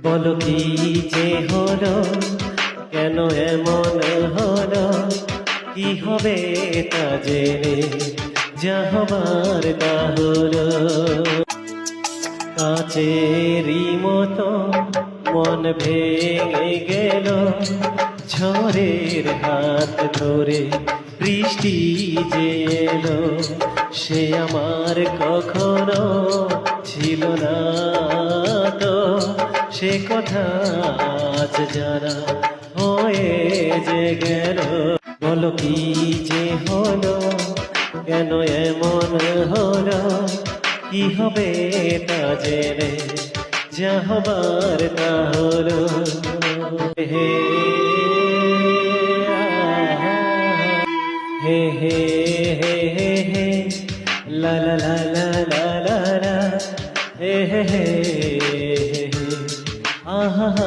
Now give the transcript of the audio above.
বলো কি যে হলো, কেন এমন হলো, কি হবে তা জেনে যা হবার তা হলো। কাচেরই মতো মন ভেঙে গেল, ঝড়ের হাত ধরে বৃষ্টি যে এলো, সে আমার কখনো ছিল না তো, সে কথা আজ জানা হয়ে যে গেল। বলো কি যে হলো, কেন এমন হলো, কি হবে তা জেনে যা হবার তা হলো। হে হে হে হে হে হে লা লা লা লা লা লা লা হে হে হে আহা।